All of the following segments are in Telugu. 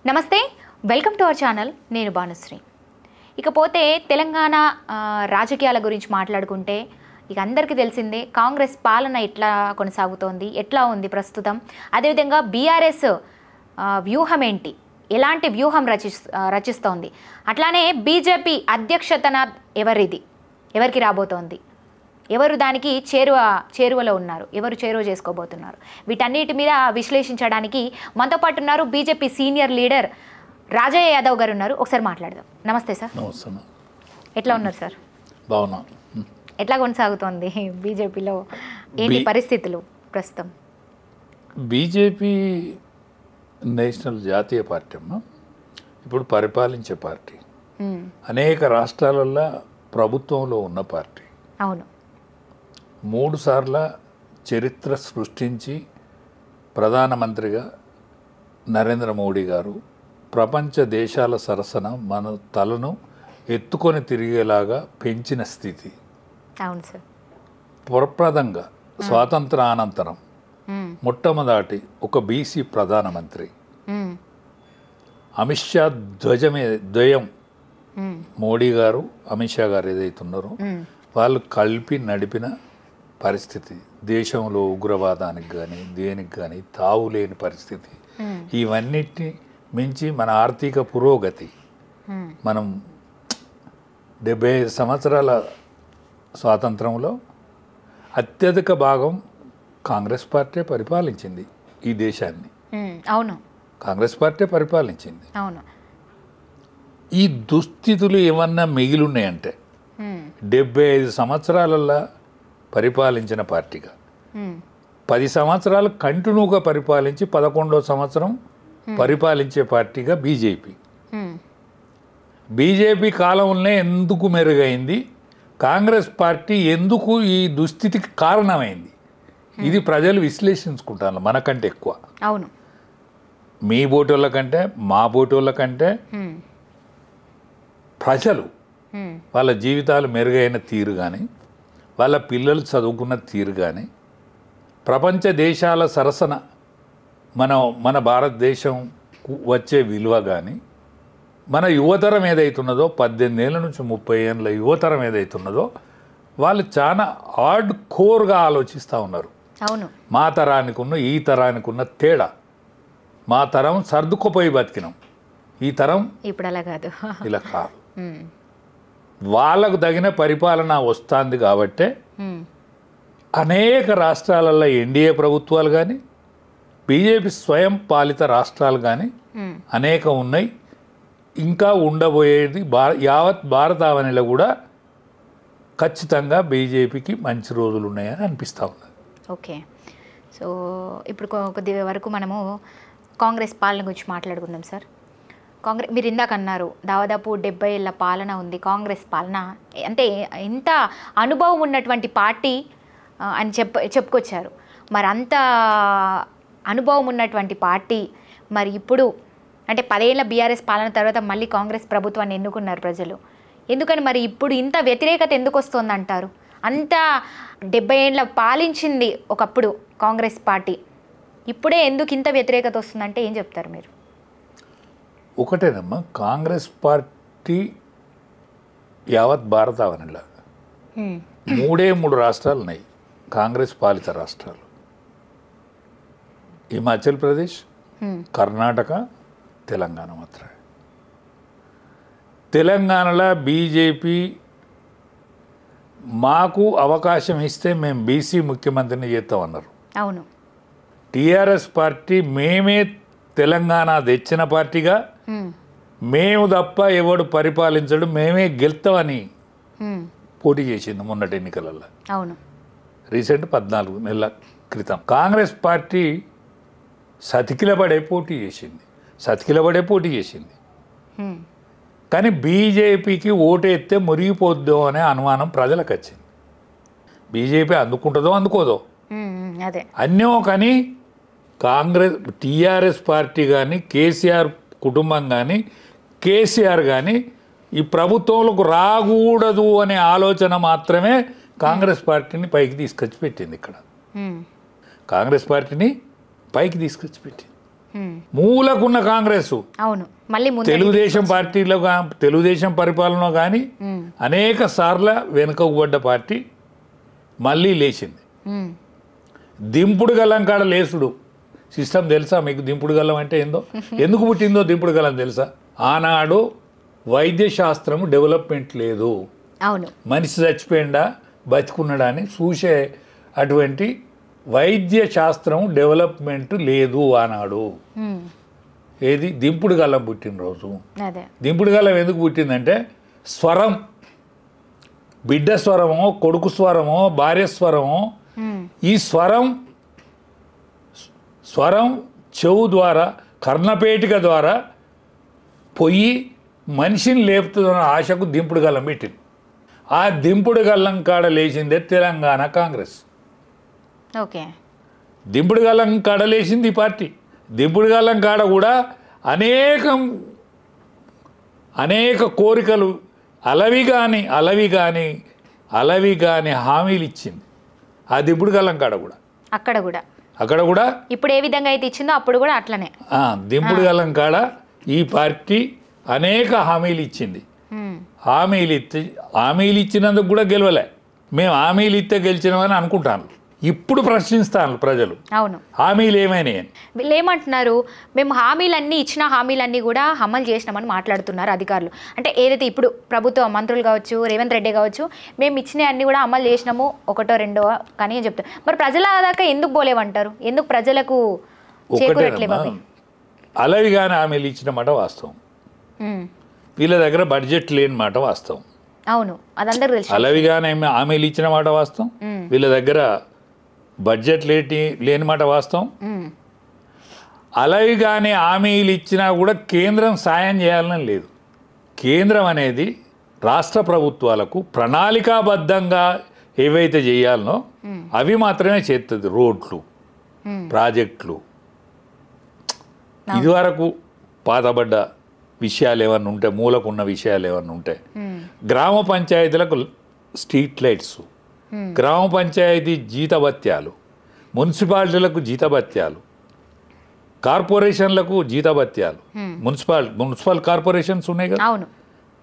నమస్తే, వెల్కమ్ టు అవర్ ఛానల్. నేను భానుశ్రీ. ఇకపోతే తెలంగాణ రాజకీయాల గురించి మాట్లాడుకుంటే ఇక అందరికీ తెలిసిందే కాంగ్రెస్ పాలన ఎట్లా కొనసాగుతోంది, ఎట్లా ఉంది ప్రస్తుతం. అదేవిధంగా బీఆర్ఎస్ వ్యూహం ఏంటి, ఎలాంటి వ్యూహం రచిస్తోంది. అట్లానే బీజేపీ అధ్యక్షతన ఎవరికి రాబోతోంది, ఎవరు దానికి చేరువలో ఉన్నారు, ఎవరు చేరువ చేసుకోబోతున్నారు, వీటన్నిటి మీద విశ్లేషించడానికి మనతో పాటు ఉన్నారు BJP senior leader Rajaiah Yadav గారు ఉన్నారు. ఒకసారి మాట్లాడదాం. నమస్తే సార్. నమస్తే. ఎట్లా ఉన్నారు సార్? బాగున్నా. ఎట్లా కొనసాగుతోంది బీజేపీలో, ఏంటి పరిస్థితులు ప్రస్తుతం? బీజేపీ నేషనల్ జాతీయ పార్టీ అమ్మా, ఇప్పుడు పరిపాలించే పార్టీ, అనేక రాష్ట్రాలలో ప్రభుత్వంలో ఉన్న పార్టీ. అవును. 3 సార్ల చరిత్ర సృష్టించి ప్రధానమంత్రిగా నరేంద్ర మోడీ గారు ప్రపంచ దేశాల సరసన మన తలను ఎత్తుకొని తిరిగేలాగా పెంచిన స్థితి. అవును సార్. ప్రప్రదంగా స్వాతంత్ర అనంతరం మొట్టమొదటి ఒక బీసీ ప్రధానమంత్రి, అమిత్ షా ద్వయం మోడీ గారు అమిత్ షా గారు ఏదైతున్నారో వాళ్ళు కలిపి నడిపిన పరిస్థితి. దేశంలో ఉగ్రవాదానికి కానీ దేనికి కానీ తావులేని పరిస్థితి. ఇవన్నిటిని మించి మన ఆర్థిక పురోగతి, మనం 75 సంవత్సరాల స్వాతంత్రంలో అత్యధిక భాగం కాంగ్రెస్ పార్టీ పరిపాలించింది ఈ దేశాన్ని. అవును, కాంగ్రెస్ పార్టీ పరిపాలించింది. అవును. ఈ దుస్థితులు ఏమన్నా మిగిలిన్నాయంటే 75 సంవత్సరాలలో పరిపాలించిన పార్టీగా 10 సంవత్సరాలు కంటిన్యూగా పరిపాలించి 11వ సంవత్సరం పరిపాలించే పార్టీగా బీజేపీ కాలంలోనే ఎందుకు మెరుగైంది, కాంగ్రెస్ పార్టీ ఎందుకు ఈ దుస్థితికి కారణమైంది, ఇది ప్రజలు విశ్లేషించుకుంటారు మనకంటే ఎక్కువ. అవును. మీ బోటోళ్ళ కంటే మా బోటోళ్ళ కంటే ప్రజలు వాళ్ళ జీవితాలు మెరుగైన తీరు కానీ, వాళ్ళ పిల్లలు చదువుకున్న తీరు కానీ, ప్రపంచ దేశాల సరసన మన భారతదేశం వచ్చే విలువ కానీ, మన యువతరం ఏదైతున్నదో 18 ఏళ్ళ నుంచి 30 ఏళ్ళ యువతరం ఏదైతున్నదో వాళ్ళు చాలా హార్డ్ కోర్గా ఆలోచిస్తూ ఉన్నారు. అవును. మా తరానికి ఉన్న ఈ తరానికి ఉన్న తేడా, మా తరం సర్దుకుపోయి బతికినాం, ఈ తరం ఇప్పుడు అలా కాదు, ఇలా కాదు. వాళ్ళకు తగిన పరిపాలన వస్తుంది కాబట్టే అనేక రాష్ట్రాలలో ఎన్డీఏ ప్రభుత్వాలు కానీ బీజేపీ స్వయం పాలిత రాష్ట్రాలు కానీ అనేక ఉన్నాయి. ఇంకా ఉండబోయేది యావత్ భారతావనిలో కూడా ఖచ్చితంగా బీజేపీకి మంచి రోజులు ఉన్నాయని అనిపిస్తూ ఉన్నది. ఓకే. సో ఇప్పుడు కొద్ది వరకు మనము కాంగ్రెస్ పాలన గురించి మాట్లాడుకుందాం సార్. మీరు ఇందాక అన్నారు దాదాపు 70 ఏళ్ళ పాలన ఉంది కాంగ్రెస్ పాలన, అంటే ఇంత అనుభవం ఉన్నటువంటి పార్టీ అని చెప్పుకొచ్చారు. మరి అంత అనుభవం ఉన్నటువంటి పార్టీ మరి ఇప్పుడు అంటే 10 ఏళ్ళ బీఆర్ఎస్ పాలన తర్వాత మళ్ళీ కాంగ్రెస్ ప్రభుత్వాన్ని ఎన్నుకున్నారు ప్రజలు. ఎందుకని మరి ఇప్పుడు ఇంత వ్యతిరేకత ఎందుకు వస్తుంది అంటారు? అంత 70 ఏళ్ళ పాలించింది ఒకప్పుడు కాంగ్రెస్ పార్టీ, ఇప్పుడే ఎందుకు ఇంత వ్యతిరేకత వస్తుందంటే ఏం చెప్తారు మీరు? ఒకటేనమ్మా, కాంగ్రెస్ పార్టీ యావత్ భారతావనిలో 3 రాష్ట్రాలు ఉన్నాయి కాంగ్రెస్ పాలిత రాష్ట్రాలు. హిమాచల్ ప్రదేశ్, కర్ణాటక, తెలంగాణ మాత్రమే. తెలంగాణలో బీజేపీ మాకు అవకాశం ఇస్తే మేము బీసీ ముఖ్యమంత్రిని చేస్తామన్నారు. అవును. టీఆర్ఎస్ పార్టీ మేమే తెలంగాణ తెచ్చిన పార్టీగా, మేము తప్ప ఎవడు పరిపాలించడు, మేమే గెలుస్తామని పోటీ చేసింది మొన్నటి ఎన్నికలలో. అవును. రీసెంట్ 14 నెలల క్రితం కాంగ్రెస్ పార్టీ సతికిలబడే పోటీ చేసింది. కానీ బీజేపీకి ఓటేస్తే మురిగిపోద్దో అనే అనుమానం ప్రజలకు వచ్చింది. బీజేపీ అందుకుంటుందో అందుకోదో అదే అన్యో. కానీ టీఆర్ఎస్ పార్టీ కానీ, కేసీఆర్ కుటుంబం కానీ, కేసీఆర్ కానీ ఈ ప్రభుత్వంలోకి రాకూడదు అనే ఆలోచన మాత్రమే కాంగ్రెస్ పార్టీని పైకి తీసుకొచ్చి పెట్టింది. ఇక్కడ కాంగ్రెస్ పార్టీని పైకి తీసుకొచ్చి పెట్టింది. మూలకున్న కాంగ్రెస్ అవును మళ్ళీ ముందు తెలుగుదేశం పరిపాలన కానీ అనేక సార్లు వెనుకబడ్డ పార్టీ మళ్ళీ లేచింది. దింపుడు గల్లం కాడ లేసుడు సిస్టమ్ తెలుసా మీకు? దింపుడు గల్లం అంటే ఏందో, ఎందుకు పుట్టిందో దింపుడు గల్లం తెలుసా? ఆనాడు వైద్య శాస్త్రం డెవలప్మెంట్ లేదు. అవును, మనిషి చచ్చిపోయిందా బతికున్నాడా అని చూసే అటువంటి వైద్య శాస్త్రం డెవలప్మెంట్ లేదు ఆనాడు. ఏది దింపుడు గల్లం పుట్టినరోజు. దింపుడు గల్లం ఎందుకు పుట్టిందంటే స్వరం, బిడ్డ స్వరమో కొడుకు స్వరమో భార్య స్వరమో, ఈ స్వరం చెవు ద్వారా కర్ణపేటిక ద్వారా పొయ్యి మనిషిని లేపుతుందన్న ఆశకు దింపుడు గల్లం పెట్టింది. ఆ దింపుడు గల్లం కాడ లేచిందే తెలంగాణ కాంగ్రెస్. ఓకే, దింపుడు గల్లం కాడ లేచింది ఈ పార్టీ. దింపుడు గల్లం కాడ కూడా అనేక కోరికలు అలవి కానీ హామీలు ఇచ్చింది ఆ దింపుడు గల్లం కాడ కూడా. అక్కడ కూడా ఇప్పుడు ఏ విధంగా అయితే ఇచ్చిందో అప్పుడు కూడా అట్లనే దింపుడు గల్లం కాడ ఈ పార్టీ అనేక హామీలు ఇచ్చింది. హామీలు ఇచ్చినందుకు కూడా గెలవలే. మేము హామీలు ఇస్తే గెలిచినామని అనుకుంటాను. ఇప్పుడు ప్రశ్నిస్తాను ప్రజలు, అవును హామీలు ఏమైనాయి అని. వీళ్ళు ఏమంటున్నారు, మేము ఇచ్చిన హామీలన్నీ కూడా అమలు చేసినామని మాట్లాడుతున్నారు అధికారులు. అంటే ఏదైతే ఇప్పుడు ప్రభుత్వ మంత్రులు కావచ్చు, రేవంత్ రెడ్డి కావచ్చు, మేము ఇచ్చిన అన్ని కూడా అమలు చేసినాము, ఒకటో రెండో కానీ అని చెప్తారు. మరి ప్రజల దాకా ఎందుకు పోలేవంటారు? ఎందుకు ప్రజలకు చేకూరట్లేవు? అలవి కానీ హామీలు ఇచ్చిన మాట వాస్తవం. వీళ్ళ దగ్గర బడ్జెట్ లేని మాట వాస్తవం. అవును, అదందరూ తెలుసు. అలవి కానీ హామీలు ఇచ్చిన మాట వాస్తవం. వీళ్ళ దగ్గర బడ్జెట్ లేని మాట వాస్తవం. అలవి కానీ హామీలు ఇచ్చినా కూడా కేంద్రం సాయం చేయాలని లేదు. కేంద్రం అనేది రాష్ట్ర ప్రభుత్వాలకు ప్రణాళికాబద్ధంగా ఏవైతే చేయాలనో అవి మాత్రమే చేస్తుంది. రోడ్లు, ప్రాజెక్టులు, ఇదివరకు పాతబడ్డ విషయాలు ఏమన్నా ఉంటే, మూలకున్న విషయాలు ఏమన్నా ఉంటే, గ్రామ పంచాయతీలకు స్ట్రీట్ లైట్స్, గ్రామ పంచాయతీ జీతభత్యాలు, మున్సిపాలిటీలకు జీతభత్యాలు, కార్పొరేషన్లకు జీతభత్యాలు. మున్సిపల్ కార్పొరేషన్స్ ఉన్నాయి కదా,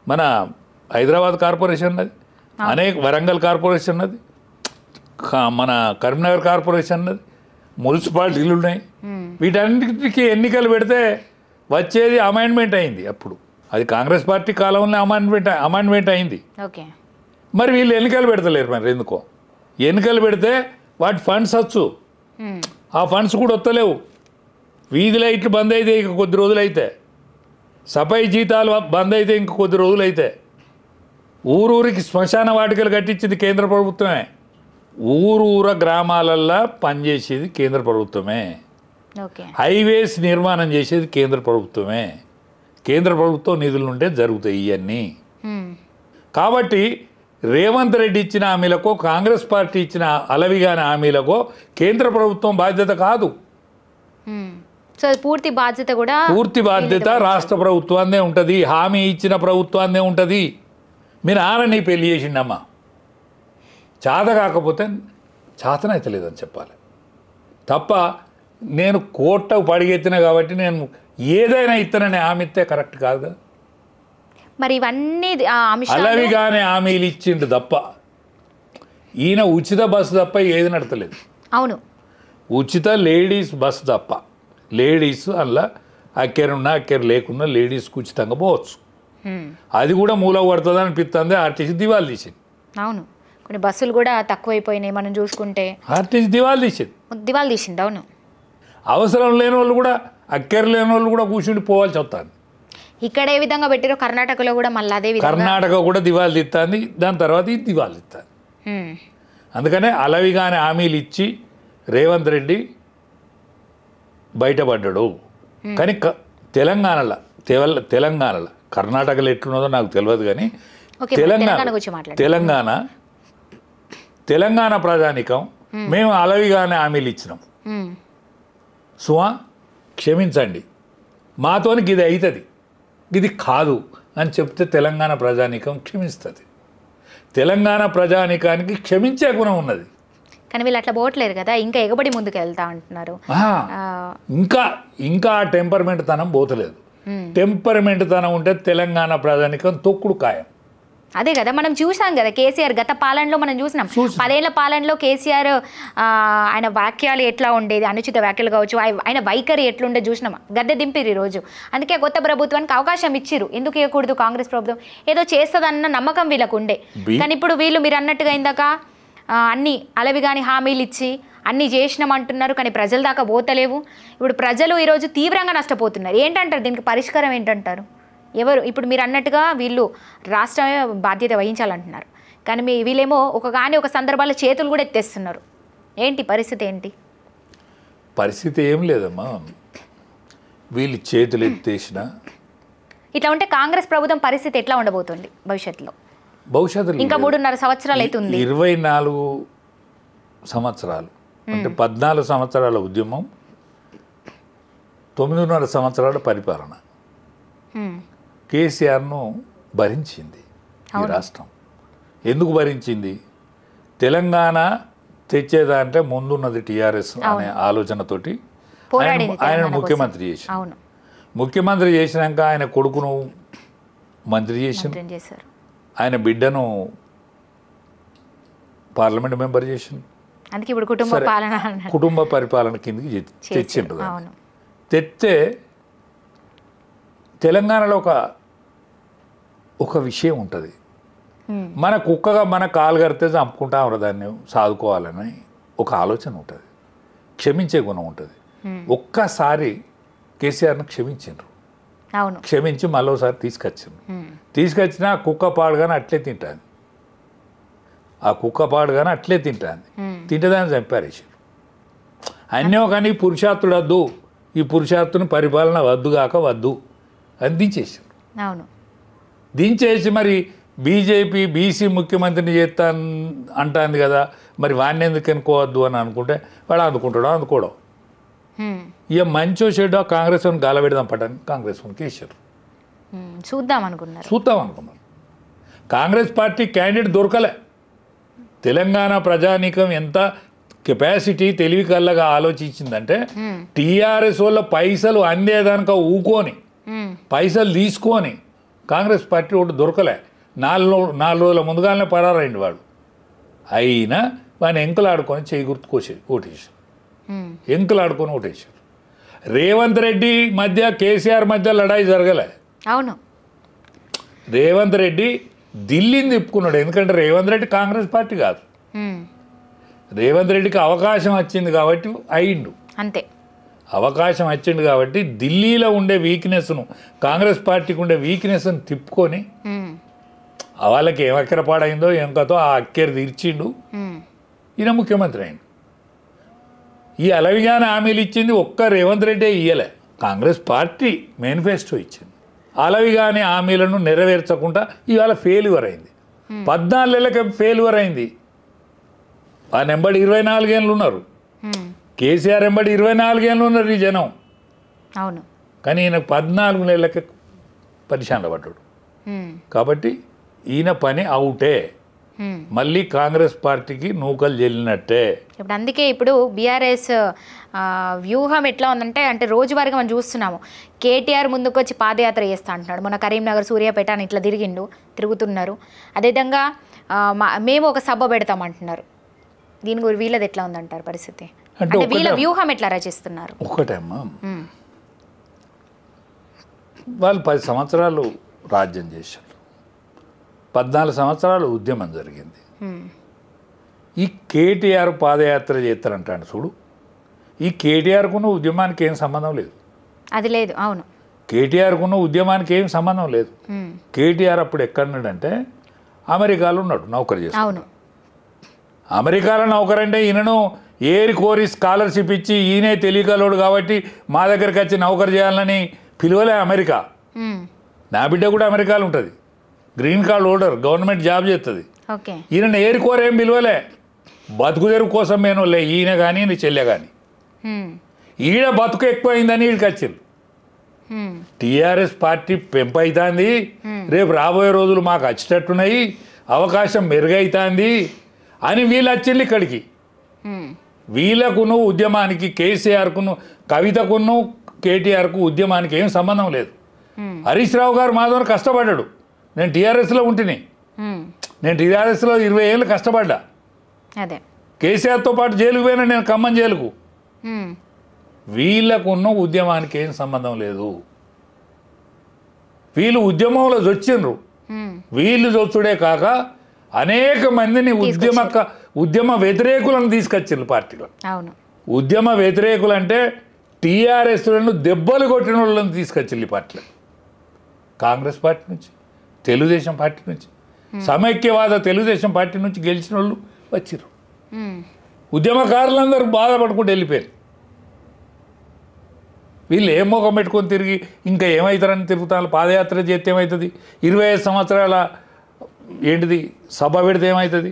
మన హైదరాబాద్ కార్పొరేషన్ అది, వరంగల్ కార్పొరేషన్ అది, మన కరీంనగర్ కార్పొరేషన్ అది, మున్సిపాలిటీలు ఉన్నాయి. వీటన్నిటికీ ఎన్నికలు పెడితే వచ్చేది అమెండ్మెంట్ అయింది. అప్పుడు అది కాంగ్రెస్ పార్టీ కాలంలో అమెండ్మెంట్ అయింది. మరి వీళ్ళు ఎన్నికలు పెడతలేరు. మరి ఎందుకో ఎన్నికలు పెడితే వాటి ఫండ్స్ వచ్చు, ఆ ఫండ్స్ కూడా వస్తలేవు. వీధి లైట్లు బంద్ అయితే ఇంక కొద్ది రోజులైతే, సఫాయి జీతాలు బంద్ అయితే ఇంక కొద్ది రోజులైతే, ఊరూరికి శ్మశాన వాటికలు కట్టించింది కేంద్ర ప్రభుత్వమే, ఊరూర గ్రామాలల్లో పనిచేసేది కేంద్ర ప్రభుత్వమే, హైవేస్ నిర్మాణం చేసేది కేంద్ర ప్రభుత్వమే. కేంద్ర ప్రభుత్వం నిధులు ఉంటే జరుగుతాయి ఇవన్నీ. కాబట్టి రేవంత్ రెడ్డి ఇచ్చిన హామీలకో, కాంగ్రెస్ పార్టీ ఇచ్చిన అలవిగాని హామీలకో కేంద్ర ప్రభుత్వం బాధ్యత కాదు. పూర్తి బాధ్యత రాష్ట్ర ప్రభుత్వాన్నే ఉంటుంది. హామీ ఇచ్చిన ప్రభుత్వాన్నే ఉంటుంది. మీరు ఆనని పెళ్లి చేసిండమ్మా, చాత కాకపోతే చాతనైతే లేదని చెప్పాలి తప్ప, నేను కోర్టు పడిగెత్తిన కాబట్టి నేను ఏదైనా ఇస్తానని హామీ ఇస్తే కరెక్ట్ కాదు కదా. మరి ఇవన్నీ అలవిగానే హామీలు ఇచ్చిండు తప్ప, ఈయన ఉచిత బస్సు తప్ప ఏది నడతలేదు. అవును, ఉచిత లేడీస్ బస్సు తప్ప. లేడీస్ అలా అక్కెరున్నా అక్కెరు లేకున్నా లేడీస్కి ఉచితంగా పోవచ్చు. అది కూడా మూల పడుతుంది అనిపిస్తుంది. ఆర్టీసీ దివాళీ తీసింది. అవును, కొన్ని బస్సులు కూడా తక్కువైపోయినాయి మనం చూసుకుంటే. ఆర్టీసీ దివాళీ తీసింది. అవును, అవసరం లేని వాళ్ళు కూడా, అక్కెరు లేని వాళ్ళు కూడా కూర్చుండి పోవాల్సి వస్తుంది. ఇక్కడ ఏ విధంగా పెట్టారో కర్ణాటకలో కూడా మళ్ళీ అదే విధంగా కర్ణాటక కూడా దివాళీ తీస్తుంది. దాని తర్వాత ఇది దివాళీ తీస్తుంది. అందుకనే అలవిగానే హామీలు ఇచ్చి రేవంత్ రెడ్డి బయటపడ్డాడు. కానీ తెలంగాణలో కర్ణాటకలో ఎట్లున్నదో నాకు తెలియదు. కానీ తెలంగాణ ప్రజానికం మేము అలవిగానే హామీలు ఇచ్చినాం. సుమా క్షమించండి, మాతోని ఇది అవుతుంది, ఇది కాదు అని చెప్తే తెలంగాణ ప్రజానికం క్షమిస్తుంది. తెలంగాణ ప్రజానికానికి క్షమించే గుణం ఉన్నది. కానీ వీళ్ళు అట్లా పోవట్లేరు కదా, ఇంకా ఎగబడి ముందుకు వెళ్తా అంటున్నారు. ఇంకా ఆ టెంపర్మెంట్ తనం పోతలేదు. టెంపర్మెంట్ తనం ఉంటే తెలంగాణ ప్రజానికం తొక్కుడు ఖాయం. అదే కదా మనం చూసాం కదా, కేసీఆర్ గత పాలనలో మనం చూసినాం. 10 ఏళ్ల పాలనలో కేసీఆర్ ఆయన వాక్యాలు ఎట్లా ఉండేది, అనుచిత వ్యాఖ్యలు కావచ్చు, ఆయన వైఖరి ఎట్లుండే చూసినాం. గద్దె దింపిరు ఈరోజు. అందుకే కొత్త ప్రభుత్వానికి అవకాశం ఇచ్చిరు. ఎందుకు ఇవ్వకూడదు? కాంగ్రెస్ ప్రభుత్వం ఏదో చేస్తుందన్న నమ్మకం వీళ్ళకు ఉండే. కానీ ఇప్పుడు వీళ్ళు మీరు అన్నట్టుగా ఇందాక అన్ని అలవిగాని హామీలు ఇచ్చి అన్నీ చేసినామంటున్నారు, కానీ ప్రజల దాకా పోతలేవు. ఇప్పుడు ప్రజలు ఈరోజు తీవ్రంగా నష్టపోతున్నారు. ఏంటంటారు దీనికి పరిష్కారం ఏంటంటారు? ఎవరు ఇప్పుడు మీరు అన్నట్టుగా వీళ్ళు రాష్ట్రమే బాధ్యత వహించాలంటున్నారు, కానీ వీళ్ళేమో ఒక సందర్భాల్లో చేతులు కూడా ఎత్తేస్తున్నారు. ఏంటి పరిస్థితి? ఏంటి పరిస్థితి? ఏం లేదమ్మా, వీళ్ళు చేతులు ఎత్తేసిన ఇట్లా ఉంటే కాంగ్రెస్ ప్రభుత్వం పరిస్థితి ఎట్లా ఉండబోతుంది భవిష్యత్తులో? ఇంకా 3.5 సంవత్సరాలు అవుతుంది. 24 సంవత్సరాలు అంటే 14 సంవత్సరాల ఉద్యమం, 9.5 సంవత్సరాల పరిపాలన కేసీఆర్ను భరించింది ఈ రాష్ట్రం. ఎందుకు భరించింది? తెలంగాణ తెచ్చేదంటే ముందున్నది టీఆర్ఎస్ అనే ఆలోచనతోటి ఆయన ముఖ్యమంత్రి చేశారు. ముఖ్యమంత్రి చేసినాక ఆయన కొడుకును మంత్రి చేశారు, ఆయన బిడ్డను పార్లమెంట్ మెంబర్ చేసిండు. అందుకే ఇప్పుడు కుటుంబ పరిపాలన కిందకి తెచ్చిండు. తెస్తే తెలంగాణలో ఒక విషయం ఉంటుంది, మన కుక్కగా మన కాలు కడితే చంపుకుంటా దాన్ని సాదుకోవాలని ఒక ఆలోచన ఉంటుంది, క్షమించే గుణం ఉంటుంది. ఒక్కసారి కేసీఆర్ను క్షమించిండ్రు, క్షమించి మరోసారి తీసుకొచ్చినా ఆ కుక్క పాడుగానే అట్లే తింటుంది, తింటేదాన్ని చంపారేసారు. అన్నీ కానీ పురుషార్థుడు వద్దు, ఈ పురుషార్థుని పరిపాలన వద్దు అని దించేసారు. దించేసి మరి బీజేపీ బీసీ ముఖ్యమంత్రిని చేస్తా అంటుంది కదా, మరి వాడిని ఎందుకు అనుకోవద్దు అని అనుకుంటే వాడు అనుకోవడం. ఇక మంచో చెడ్డో కాంగ్రెస్ వాడిని గాలబెడదాం పట్టని కాంగ్రెస్ వాడికి వేసారు. చూద్దాం అనుకున్నారు. కాంగ్రెస్ పార్టీ క్యాండిడేట్ దొరకలే. తెలంగాణ ప్రజానీకం ఎంత కెపాసిటీ తెలివి కళ్ళగా ఆలోచించిందంటే టీఆర్ఎస్ వల్ల పైసలు అందేదానిక ఊకొని పైసలు తీసుకొని కాంగ్రెస్ పార్టీ ఒకటి దొరకలే. 4 రోజుల ముందుగానే పరారైంది వాడు. అయినా వాడిని ఎంకలాడుకొని చేయి గుర్తు ఓటేశారు. రేవంత్ రెడ్డి మధ్య కేసీఆర్ మధ్య లడాయి జరగలే. రేవంత్ రెడ్డి ఢిల్లీని తిప్పుకున్నాడు. ఎందుకంటే రేవంత్ రెడ్డి కాంగ్రెస్ పార్టీ కాదు. రేవంత్ రెడ్డికి అవకాశం వచ్చింది కాబట్టి అయిండు. అవకాశం వచ్చింది కాబట్టి ఢిల్లీలో ఉండే వీక్నెస్ను, కాంగ్రెస్ పార్టీకి ఉండే వీక్నెస్ను తిప్పుకొని వాళ్ళకి ఏం అక్కరపాడైందో ఎంకతో ఆ అక్కెర తీర్చిండు. ఈయన ముఖ్యమంత్రి అయిండు. ఈ అలవిగానే హామీలు ఇచ్చింది ఒక్క రేవంత్ రెడ్డి ఇయ్యలే, కాంగ్రెస్ పార్టీ మేనిఫెస్టో ఇచ్చింది. అలవిగానే హామీలను నెరవేర్చకుండా ఇవాళ ఫెయిల్యూర్ అయింది. 14 ఏళ్ళకే ఫెయిల్యూర్ అయింది. ఆ నెంబడి 24 ఏళ్ళు ఉన్నారు. కేసీఆర్ ఎంబడి 24 ఏళ్ళు ఉన్నారు ఈ జనం. కానీ ఈయన 14 నెలలకే పరిశానలో పడ్డాడు. కాబట్టి ఈయన పని అవుటే, మళ్ళీ కాంగ్రెస్ పార్టీకి నూకలు చెల్లినట్టే. ఇప్పుడు అందుకే ఇప్పుడు బీఆర్ఎస్ వ్యూహం ఎట్లా ఉందంటే, అంటే రోజువారీగా మనం చూస్తున్నాము, కేటీఆర్ ముందుకు వచ్చి పాదయాత్ర చేస్తా అంటున్నాడు. మన కరీంనగర్ సూర్యాపేట అని ఇట్లా తిరుగుతున్నారు. అదేవిధంగా మేము ఒక సభ పెడతామంటున్నారు. దీని గురించి వీళ్ళది ఎట్లా ఉందంటారు పరిస్థితి? అంటే వీళ్ళ వ్యూహం ఎట్లా రచిస్తున్నారు? ఒకటేమ్మా, వాళ్ళు 10 సంవత్సరాలు రాజ్యం చేశారు, 14 సంవత్సరాలు ఉద్యమం జరిగింది. ఈ కేటీఆర్ పాదయాత్ర చేస్తారంటాడు చూడు, ఈ కేటీఆర్కున్న ఉద్యమానికి ఏం సంబంధం లేదు. అది లేదు. అవును, కేటీఆర్కున్న ఉద్యమానికి ఏం సంబంధం లేదు. కేటీఆర్ అప్పుడు ఎక్కడున్నాడంటే అమెరికాలో ఉన్నాడు, నౌకరు చేస్తాడు. అమెరికాలో నౌకరంటే ఈయనను ఏరి కోరి స్కాలర్షిప్ ఇచ్చి ఈయనే తెలియకలోడు కాబట్టి మా దగ్గరికి వచ్చి నౌకరు చేయాలని పిలువలే అమెరికా. నా బిడ్డ కూడా అమెరికాలో ఉంటుంది, green card holder, government job చేస్తుంది. ఈయన ఏరుకోరేం పిలువలే, బతుకు తెరువు కోసం మేనోలే ఈయన కానీ నీ చెల్లె కానీ. ఈడ బతుకు ఎక్కువైందని వీడికి వచ్చింది. టీఆర్ఎస్ పార్టీ పెంపైతుంది, రేపు రాబోయే రోజులు మాకు వచ్చేటట్టున్నాయి, అవకాశం మెరుగైతుంది అని వీళ్ళు వచ్చింది ఇక్కడికి. వీళ్ళకును ఉద్యమానికి కేసీఆర్కును కవితకును కేటీఆర్కు ఉద్యమానికి ఏం సంబంధం లేదు. హరీష్ రావు గారు మాధవన్ కష్టపడ్డాడు. నేను టీఆర్ఎస్లో ఉంటిని. నేను టీఆర్ఎస్లో 20 ఏళ్ళు కష్టపడ్డా. అదే కేసీఆర్తో పాటు జైలుకు పోయినా నేను ఖమ్మం జైలుకు. వీళ్ళకున్న ఉద్యమానికి ఏం సంబంధం లేదు. వీళ్ళు ఉద్యమంలో చొచ్చిండ్రు. వీళ్ళు చొచ్చుడే కాక అనేక మందిని ఉద్యమ వ్యతిరేకులను తీసుకొచ్చిండ్రు పార్టీలో. అవును, ఉద్యమ వ్యతిరేకులు అంటే టీఆర్ఎస్లను దెబ్బలు కొట్టిన వాళ్ళని తీసుకొచ్చింది ఈ పార్టీలో. కాంగ్రెస్ పార్టీ నుంచి, తెలుగుదేశం పార్టీ నుంచి, సమైక్యవాద తెలుగుదేశం పార్టీ నుంచి గెలిచిన వాళ్ళు వచ్చిర్రు. ఉద్యమకారులందరూ బాధపడుకుంటూ వెళ్ళిపోయారు. వీళ్ళు ఏం మొఖం పెట్టుకొని తిరిగి ఇంకా ఏమవుతారని తిరుగుతాను. పాదయాత్ర చేస్తే ఏమవుతుంది? 25 సంవత్సరాల ఏంటిది సభ పెడితే ఏమవుతుంది?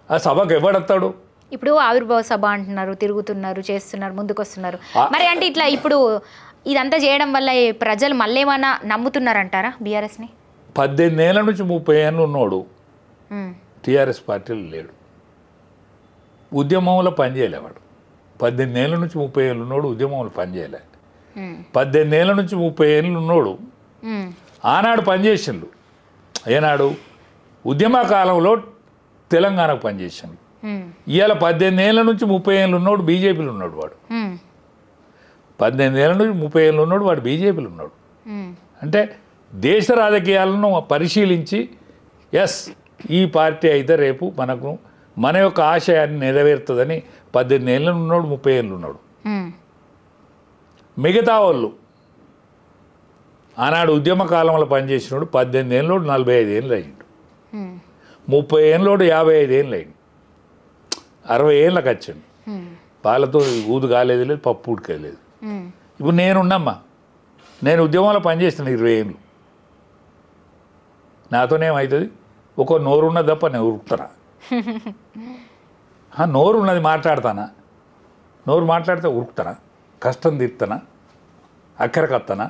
ఆ సభకు ఎవడొస్తాడు? ఇప్పుడు ఆవిర్భావ సభ అంటున్నారు, తిరుగుతున్నారు, చేస్తున్నారు, ముందుకు వస్తున్నారు. మరి అంటే ఇట్లా ఇప్పుడు ఇదంతా చేయడం వల్ల ప్రజలు మళ్ళీ ఏమైనా నమ్ముతున్నారంటారా బీఆర్ఎస్ని? 18 ఏళ్ళ నుంచి 30 ఏళ్ళు ఉన్నోడు టీఆర్ఎస్ పార్టీలో లేడు. ఉద్యమంలో పనిచేయలేవాడు. 18 ఏళ్ళ నుంచి 30 ఏళ్ళు ఉన్నోడు ఉద్యమంలో పనిచేయలే. 18 ఏళ్ళ నుంచి 30 ఏళ్ళు ఉన్నోడు ఆనాడు పనిచేసిండు. ఏనాడు? ఉద్యమ కాలంలో తెలంగాణకు పనిచేసిండు. ఇవాళ 18 ఏళ్ళ నుంచి 30 ఏళ్ళు ఉన్నోడు బీజేపీలో ఉన్నాడు. వాడు 18 ఏళ్ళ నుంచి 30 ఏళ్ళు ఉన్నాడు, వాడు బీజేపీలో ఉన్నాడు. అంటే దేశ రాజకీయాలను పరిశీలించి ఎస్ ఈ పార్టీ అయితే రేపు మనకు మన యొక్క ఆశయాన్ని నెరవేరుతుందని 18 ఏళ్ళు ఉన్నాడు, 30 ఏళ్ళు ఉన్నాడు. మిగతా వాళ్ళు ఆనాడు ఉద్యమ కాలంలో పనిచేసినాడు 18 ఏళ్ళోడు 45 ఏళ్ళు అయ్యిండు. 30 ఏళ్ళోడు 55 ఏళ్ళు అయ్యిండు. 60 ఏళ్ళకి వచ్చాడు. పాలతో ఊదు కాలేదు లేదు, పప్పు ఉడకలేదు. ఇప్పుడు నేనున్నమ్మా, నేను ఉద్యమంలో పనిచేస్తాను 20 ఏళ్ళు. నాతోనేమవుతుంది? ఒక నోరు ఉన్నది తప్ప నేను ఉరుకుతానా? నోరు ఉన్నది మాట్లాడతానా? నోరు మాట్లాడితే ఉరుకుతానా? కష్టం తీర్తానా? అక్కరకత్తానా?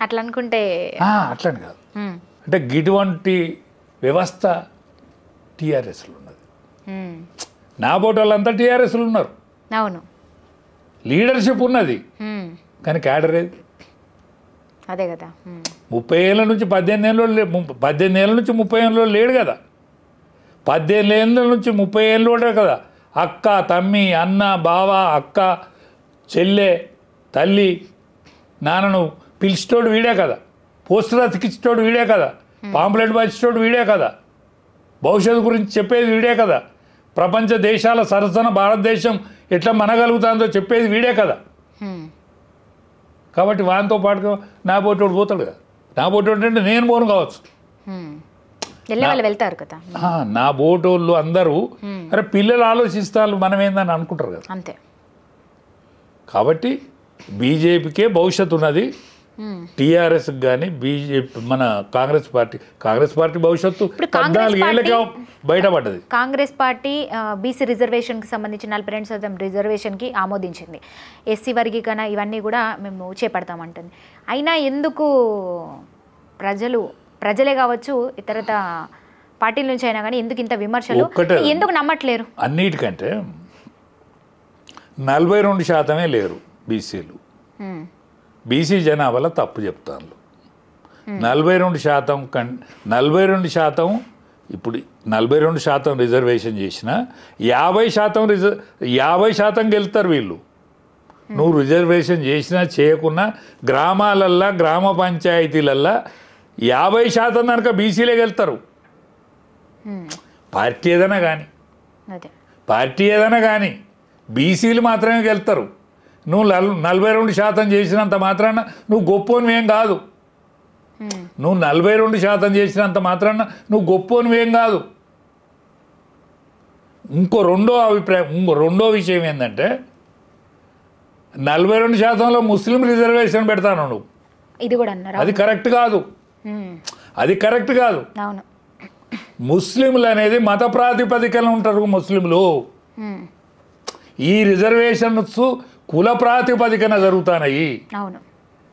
అట్లా అనుకుంటే అట్లని కాదు. అంటే ఇటువంటి వ్యవస్థ టీఆర్ఎస్లో ఉన్నది. నా బోటి వాళ్ళంతా టీఆర్ఎస్లో ఉన్నారు. అవును, లీడర్షిప్ ఉన్నది, కానీ క్యాడర్ ఏది? అదే కదా. 30 ఏళ్ళ నుంచి 18 ఏళ్ళు 18 ఏళ్ళ నుంచి 30 ఏళ్ళు లేడు కదా. 18 ఏళ్ళ నుంచి 30 ఏళ్ళు కదా. అక్క, తమ్మి, అన్న, బావ, అక్క, చెల్లె, తల్లి, నాన్నను పిలిచితోడు వీడే కదా. పోస్టర్ అతికించేటోడు వీడే కదా. పాంప్లెట్ పంచేటోడు వీడే కదా. భవిష్యత్తు గురించి చెప్పేది వీడే కదా. ప్రపంచ దేశాల సరసన భారతదేశం ఎట్లా మనగలుగుతుందో చెప్పేది వీడే కదా. కాబట్టి వానితో పాటుగా నా బోటోడు పోతాడు కదా. నా బోటోడు అంటే నేను పోను కావచ్చు, వెళ్తారు కదా. నా బోటోళ్ళు అందరూ అరే పిల్లలు ఆలోచిస్తారు మనం ఏందని అనుకుంటారు కదా. అంతే. కాబట్టి బీజేపీకే భవిష్యత్తు ఉన్నది. టీఆర్ఎస్కి కానీ బీజేపీ మన కాంగ్రెస్ పార్టీ భవిష్యత్తు 14 ఏళ్ళకే బయటపడ్డది. కాంగ్రెస్ పార్టీ బీసీ రిజర్వేషన్కి సంబంధించి 42% రిజర్వేషన్కి ఆమోదించింది. ఎస్సీ వర్గీకరణ ఇవన్నీ కూడా మేము చేపడతామంటుంది. అయినా ఎందుకు ప్రజలే కావచ్చు ఇతరత పార్టీల నుంచి అయినా కానీ ఎందుకు ఇంత విమర్శలు, ఎందుకు నమ్మట్లేరు? అన్నిటికంటే 42% లేరు బీసీలు. బీసీ జనాభాలో తప్పు చెప్తాను. 42% ఇప్పుడు 42% రిజర్వేషన్ చేసిన 50% గెలుస్తారు వీళ్ళు. నువ్వు రిజర్వేషన్ చేసినా చేయకున్నా గ్రామాలల్లో గ్రామ పంచాయతీలల్లో 50% కనుక బీసీలే గెలుస్తారు. పార్టీ ఏదైనా కానీ బీసీలు మాత్రమే గెలుస్తారు. నువ్వు 42% చేసినంత మాత్రాన నువ్వు గొప్పోనివేం కాదు. నువ్వు 42% చేసినంత మాత్రాన నువ్వు గొప్పోనివేం కాదు. ఇంకో రెండో విషయం ఏంటంటే 42%లో ముస్లిం రిజర్వేషన్ పెడతాను నువ్వు. ఇది కూడా అన్నారు. అది కరెక్ట్ కాదు. అవును. ముస్లింలు అనేది మత ప్రాతిపదికన ఉంటారు ముస్లింలు. ఈ రిజర్వేషన్స్ కుల ప్రాతిపదికన జరుగుతున్నాయి. అవును.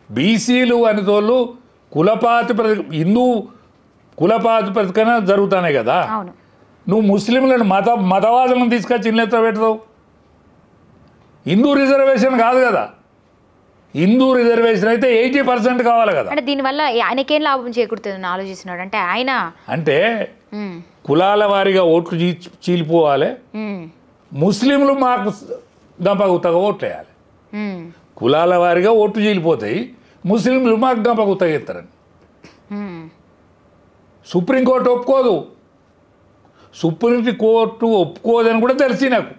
బీసీలు అనేతోళ్ళు హిందూ కుల ప్రాతిపదికన జరుగుతున్నాయి కదా. అవును. నువ్వు ముస్లింలను మతవాదులను తీసుకొచ్చి ఇళ్ళెత్త పెడతావు. హిందూ రిజర్వేషన్ కాదు కదా, హిందూ రిజర్వేషన్ అయితే 80% కావాలి కదా. అంటే దీనివల్ల ఆయనకేం లాభం చేకూరుతుందని ఆలోచిస్తున్నాడు అంటే ఆయన అంటే కులాల వారీగా ఓట్లు చీలిపోవాలి, ముస్లింలు మాకు గంపగుత్తగా ఓట్లు వేయాలి. కులాల వారీగా ఓట్లు చీలిపోతాయి, ముస్లింలు మాకు గంపగుత్తగా ఇస్తారని. సుప్రీంకోర్టు ఒప్పుకోదు, సుప్రీంకోర్టు ఒప్పుకోదని కూడా తెలిసి నాకు.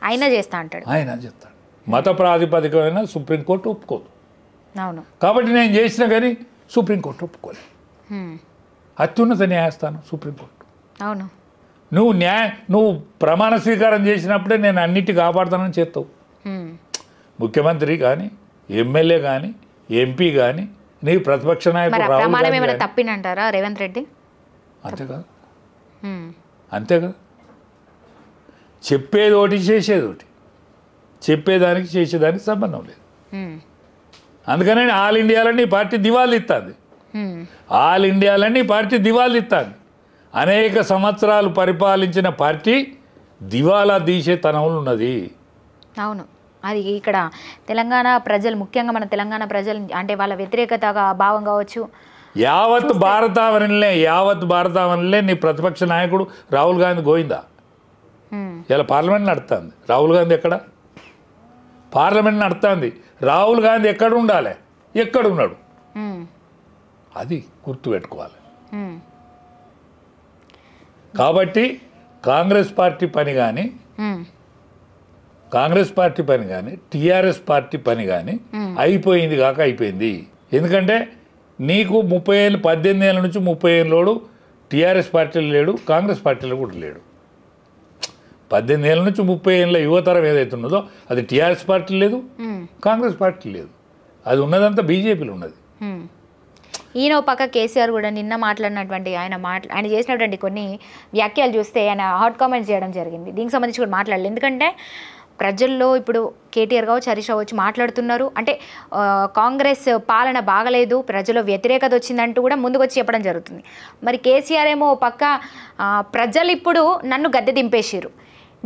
ఆయన చేస్తా అంటాడు, ఆయన చెప్తాడు. మత ప్రాతిపదికమైన సుప్రీంకోర్టు ఒప్పుకోదు. అవును, కాబట్టి నేను చేసినా కానీ సుప్రీంకోర్టు ఒప్పుకోలేదు. అత్యున్నత న్యాయస్థానం సుప్రీంకోర్టు. అవును, నువ్వు ప్రమాణ స్వీకారం చేసినప్పుడే నేను అన్నిటి కాపాడుతానని చెప్తావు. ముఖ్యమంత్రి కానీ, ఎమ్మెల్యే కానీ, ఎంపీ కానీ, నీ ప్రతిపక్ష నాయకుడు రాహుల్ గాంధీ తప్పినంటారా రేవంత్ రెడ్డి? అంతే కదా, అంతే కదా. చెప్పేది ఒకటి చేసేది ఒకటి, చెప్పేదానికి చేసేదానికి సంబంధం లేదు. అందుకనే ఆల్ ఇండియాలో పార్టీ దివాళీ ఇస్తుంది, ఆల్ ఇండియాలో పార్టీ దివాళీ ఇస్తుంది. అనేక సంవత్సరాలు పరిపాలించిన పార్టీ దివాలా తీసే తనంలో ఉన్నది. అవును, అది ఇక్కడ తెలంగాణ ప్రజలు, ముఖ్యంగా మన తెలంగాణ ప్రజలు అంటే వాళ్ళ వ్యతిరేకతగా భావం కావచ్చు. యావత్ భారతావనిలే నీ ప్రతిపక్ష నాయకుడు రాహుల్ గాంధీ గోయిందా? ఇలా పార్లమెంట్ నడుస్తుంది, రాహుల్ గాంధీ ఎక్కడ? పార్లమెంట్ నడుస్తుంది, రాహుల్ గాంధీ ఎక్కడ ఉండాలి? ఎక్కడున్నాడు? అది గుర్తుపెట్టుకోవాలి. కాబట్టి కాంగ్రెస్ పార్టీ పని కానీ టీఆర్ఎస్ పార్టీ పని కానీ అయిపోయింది కాక అయిపోయింది. ఎందుకంటే నీకు 30 ఏళ్ళు, 18 ఏళ్ళ నుంచి 30 ఏళ్ళోడు టీఆర్ఎస్ పార్టీలో లేడు, కాంగ్రెస్ పార్టీలో కూడా లేడు. 18 ఏళ్ళ నుంచి 30 ఏళ్ళ యువతరం ఏదైతే ఉన్నదో అది టీఆర్ఎస్ పార్టీ లేదు, కాంగ్రెస్ పార్టీ లేదు, అది ఉన్నదంతా బీజేపీలో ఉన్నది. ఈయన పక్క కేసీఆర్ కూడా నిన్న మాట్లాడినటువంటి ఆయన చేసినటువంటి కొన్ని వ్యాఖ్యలు చూస్తే ఆయన హాట్ కామెంట్స్ చేయడం జరిగింది. దీనికి సంబంధించి కూడా మాట్లాడలేదు. ఎందుకంటే ప్రజల్లో ఇప్పుడు కేటీఆర్ కావచ్చు, హరీష్ రావు వచ్చి మాట్లాడుతున్నారు. అంటే కాంగ్రెస్ పాలన బాగలేదు, ప్రజల్లో వ్యతిరేకత వచ్చిందంటూ కూడా ముందుకు వచ్చి చెప్పడం జరుగుతుంది. మరి కేసీఆర్ ఏమో పక్క ప్రజలు ఇప్పుడు నన్ను గద్దె దింపేసారు,